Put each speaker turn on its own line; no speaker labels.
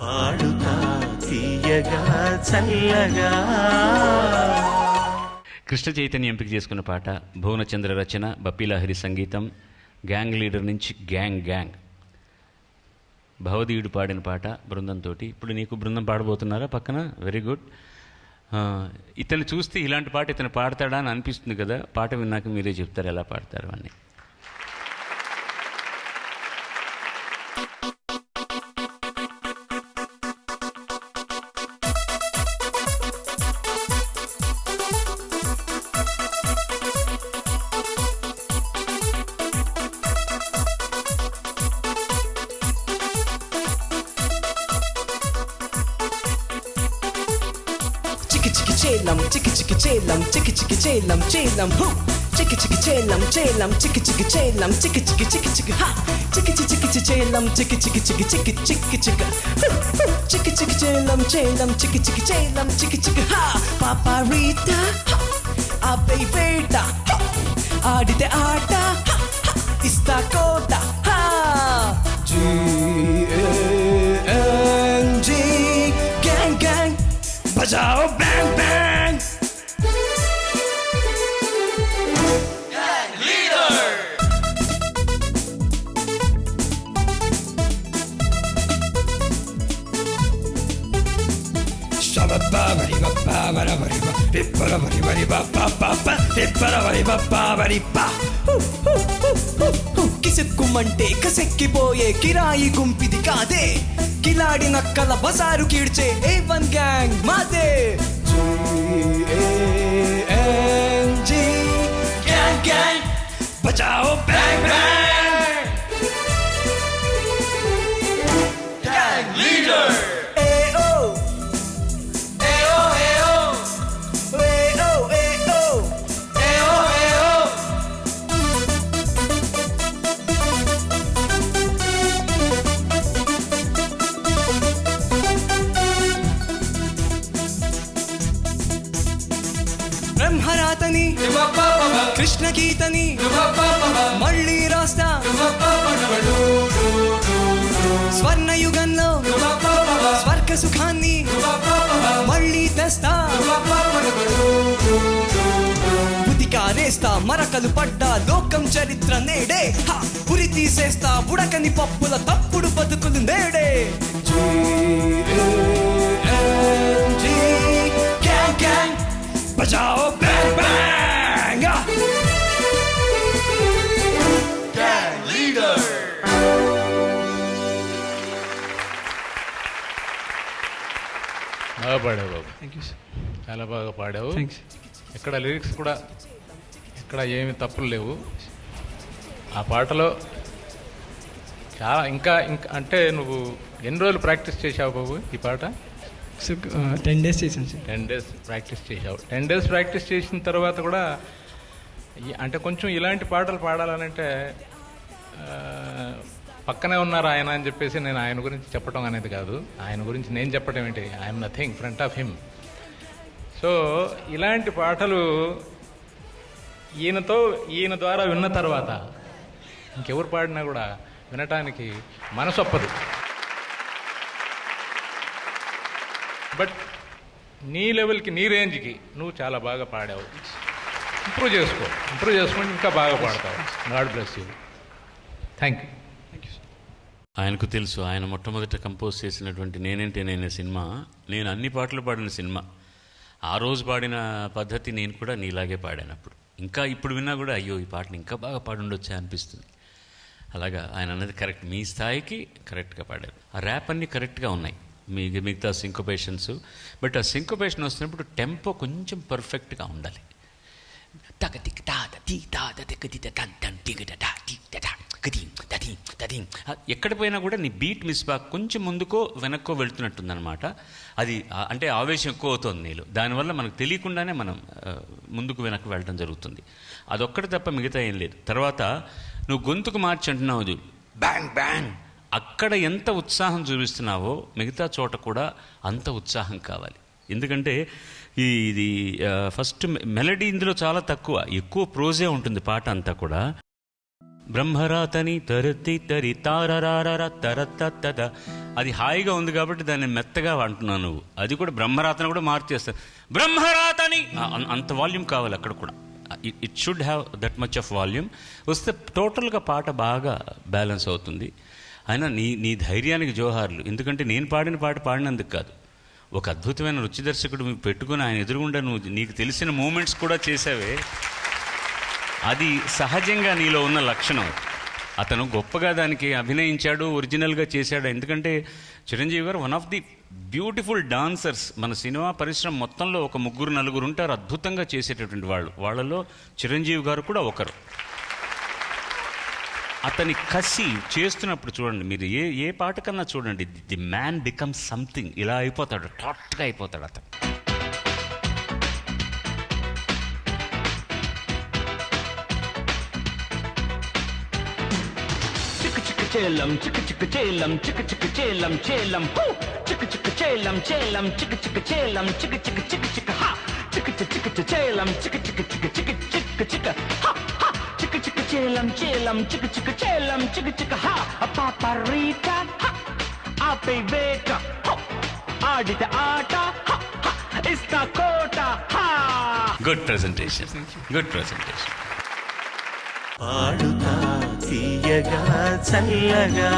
పాడుతా తీయగా చల్లగా.
కృష్ణ చైతన్య ఎంపిక చేసుకున్న పాట, భువనచంద్ర రచన, బప్పీలహరి సంగీతం, గ్యాంగ్ లీడర్ నుంచి గ్యాంగ్ భవదీయుడు పాడిన పాట బృందంతో. ఇప్పుడు నీకు బృందం పాడబోతున్నారా పక్కన? Very good. ఇతను చూస్తే ఇలాంటి పాట ఇతను పాడతాడా అని అనిపిస్తుంది కదా. పాట విన్నాక మీరే చెప్తారు ఎలా పాడతారు అని.
Chelam, chiki chiki chelam, chiki chiki chelam, chelam, hu. Chiki chiki chelam, chelam, chiki chiki chelam, chiki chiki chiki chiki ha. Chiki chiki chiki chelam, chiki chiki chiki chiki chiki chiki. Chiki chiki chelam, chelam, chiki chiki chelam, chiki chiki ha. Papa Rita, Abe Veda, Adite Ada, Ista Kota, ha. G-A-N-G, gang gang. Bajao bang bang. Gang leader. Shabba ba ba ba ba ba ba ba ba ba ba ba ba ba. కిసెక్కుమంటే కసెక్కిపోయే కిరాయి గుంపిది కాదే, కిలాడి నక్కల బజారు కీడ్చే A1 gang మాదే. G-A-N-G, gang gang బజాओ bang bang. Gang leader. A-O A-O A-O A-O A-O A-O A-O. బ్రహ్మరాతని కృష్ణ గీతని మళ్ళీ రాస్తా, స్వర్ణయుగంలో స్వర్గ సుఖాన్ని మళ్ళీ తెస్తా. బుద్ధికారేస్తా, మరకలు పడ్డా లోకం చరిత్ర నేడే, ఉరి తీసేస్తా ఉడకని పప్పుల తప్పుడు బతుకులు నేడే. G-A-N-G, gang gang బజాओ బ్యాంగ్ బ్యాంగ్. Gang leader.
బాగా పాడావు బాబు,
థ్యాంక్ యూ సార్.
చాలా బాగా పాడావు.
థ్యాంక్స్.
ఎక్కడ లిరిక్స్ కూడా ఎక్కడ ఏమి తప్పులు లేవు ఆ పాటలో. చాలా ఇంకా ఇంకా అంటే నువ్వు ఎన్ని రోజులు ప్రాక్టీస్ చేసావు బాబు ఈ పాట?
సో 10 days చేశాను సార్.
10 days ప్రాక్టీస్ చేసావు. 10 days ప్రాక్టీస్ చేసిన తర్వాత కూడా అంటే కొంచెం ఇలాంటి పాటలు పాడాలనంటే పక్కనే ఉన్నారు ఆయన అని చెప్పేసి నేను ఆయన గురించి చెప్పడం అనేది కాదు, ఆయన గురించి నేను చెప్పడం ఏంటి, I'm nothing front of him. So ఇలాంటి పాటలు ఈయన ద్వారా విన్న తర్వాత ఇంకెవరు పాడినా కూడా వినటానికి మనసు ఒప్పదు. బట్ నీ లెవెల్కి, నీ రేంజ్కి నువ్వు చాలా బాగా పాడావు. ఇంప్రూవ్ చేసుకొని ఇంకా బాగా పాడతావు. God bless you. Thank you.
ఆయనకు తెలుసు, ఆయన మొట్టమొదట కంపోజ్ చేసినటువంటి నేనంటే నేనే సినిమా, నేను అన్ని పాటలు పాడిన సినిమా. ఆ రోజు పాడిన పద్ధతి నేను కూడా నీలాగే పాడాను అప్పుడు. ఇంకా ఇప్పుడు విన్నా కూడా అయ్యో ఈ పాటలు ఇంకా బాగా పాడుండొచ్చా అనిపిస్తుంది. అలాగా ఆయన అన్నది కరెక్ట్, మీ స్థాయికి కరెక్ట్గా పాడారు. ఆ ర్యాప్ అన్నీ కరెక్ట్గా ఉన్నాయి, మిగతా సింకోపేషన్స్. బట్ ఆ సింకోపేషన్ వస్తున్నప్పుడు టెంపో కొంచెం పర్ఫెక్ట్గా ఉండాలి. ఎక్కడ పోయినా కూడా నీ బీట్ మిస్ బాగా కొంచెం ముందుకో వెనక్కో వెళ్తున్నట్టుందన్నమాట. అది అంటే ఆవేశం ఎక్కువ అవుతుంది నీలో, దానివల్ల మనకు తెలియకుండానే మనం ముందుకు వెనక్కి వెళ్ళడం జరుగుతుంది. అదొక్కటి తప్ప మిగతా ఏం లేదు. తర్వాత నువ్వు గొంతుకు మార్చి అంటున్నావు బ్యాంగ్ బ్యాంగ్, అక్కడ ఎంత ఉత్సాహం చూపిస్తున్నావో మిగతా చోట కూడా అంత ఉత్సాహం కావాలి. ఎందుకంటే ఇది ఫస్ట్ మెలడీ ఇందులో చాలా తక్కువ, ఎక్కువ ప్రోజే ఉంటుంది పాట అంతా కూడా. బ్రహ్మరాతని తరతి తరి తారరార తరతత. అది హాయిగా ఉంది కాబట్టి దాన్ని మెత్తగా అంటున్నావు నువ్వు. అది కూడా బ్రహ్మరాతని కూడా మార్చేస్తాను. బ్రహ్మరాతని అంత వాల్యూమ్ కావాలి అక్కడ కూడా. It should have that much of volume వస్తే టోటల్గా పాట బాగా బ్యాలెన్స్ అవుతుంది. అయినా నీ ధైర్యానికి జోహార్లు. ఎందుకంటే నేను పాడిన పాట పాడినందుకు కాదు, ఒక అద్భుతమైన నృత్య దర్శకుడు మీకు పెట్టుకుని ఆయన ఎదురుగుండా నువ్వు నీకు తెలిసిన మూమెంట్స్ కూడా చేసావే, అది సహజంగా నీలో ఉన్న లక్షణం. అతను గొప్పగా దానికి అభినయించాడు, ఒరిజినల్గా చేశాడు. ఎందుకంటే చిరంజీవి గారు one of the beautiful dancers. మన సినిమా పరిశ్రమ మొత్తంలో ఒక 3-4 ఉంటారు అద్భుతంగా చేసేటటువంటి వాళ్ళు. వాళ్ళలో చిరంజీవి గారు కూడా ఒకరు. అతని కసి చేస్తున్నప్పుడు చూడండి, మీరు ఏ పాట కన్నా చూడండి, ది మ్యాన్ బికమ్స్ సంథింగ్. ఇలా అయిపోతాడు, టాట్గా అయిపోతాడు అతను.
చేలం చిక్ చిక్ చేలం చిక్ చిక్ చేలం చేలం హూ చిక్ చిక్ చేలం చేలం చిక్ చిక్ చేలం చిక్ చిక్ చిక్ చిక్ హా చిక్ చిక్ చిక్ చేలం చిక్ చిక్ చిక్ చిక్ చిక్ చిక్ హా హా చిక్ చిక్ చేలం చేలం చిక్ చిక్ చేలం చిక్ చిక్ హా పాపరీకా హా ఆపే వేట ఆడితే ఆట హా ఇస్తా కోట హా.
Good presentation, good presentation.
పాడుతా తీయగా చల్లగా